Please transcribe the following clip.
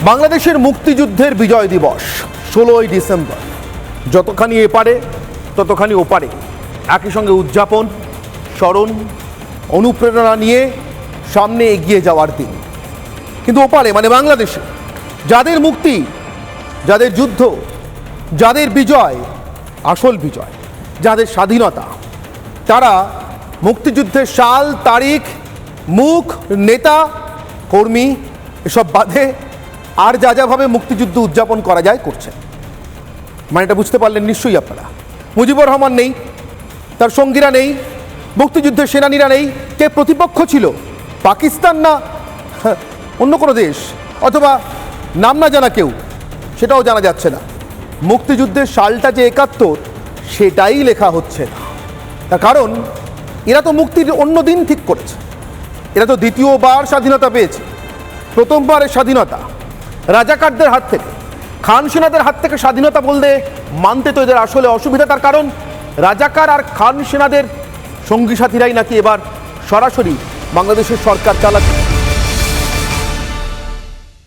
বাংলাদেশের মুক্তিযুদ্ধের বিজয় দিবস 16ই ডিসেম্বর। যতখানি এপারে ততখানি ওপারে একই সঙ্গে উদযাপন, স্মরণ, অনুপ্রেরণা নিয়ে সামনে এগিয়ে যাওয়ার দিন। কিন্তু ওপারে মানে বাংলাদেশে যাদের মুক্তি, যাদের যুদ্ধ, যাদের বিজয়, আসল বিজয়, যাদের স্বাধীনতা, তারা মুক্তিযুদ্ধের সাল, তারিখ, মুখ, নেতা, কর্মী এসব বাদে আর যা যাভাবে মুক্তিযুদ্ধ উদযাপন করা যায় করছে। মানে এটা বুঝতে পারলেন নিশ্চয়ই আপনারা। মুজিবুর রহমান নেই, তার সঙ্গীরা নেই, মুক্তিযুদ্ধের সেনানীরা নেই। কে প্রতিপক্ষ ছিল? পাকিস্তান না অন্য কোনো দেশ, অথবা নাম না জানা কেউ, সেটাও জানা যাচ্ছে না। মুক্তিযুদ্ধের সালটা যে 71 সেটাই লেখা হচ্ছে না। তার কারণ এরা তো মুক্তির অন্য দিন ঠিক করেছে। এরা তো দ্বিতীয়বার স্বাধীনতা পেয়েছে। প্রথমবারের স্বাধীনতা রাজাকারদের হাত থেকে, খান সেনাদের হাত থেকে স্বাধীনতা বলতে মানতে তো এদের আসলে অসুবিধা। তার কারণ রাজাকার আর খান সেনাদের সঙ্গী সাথীরাই নাকি এবার সরাসরি বাংলাদেশের সরকার চালাচ্ছে।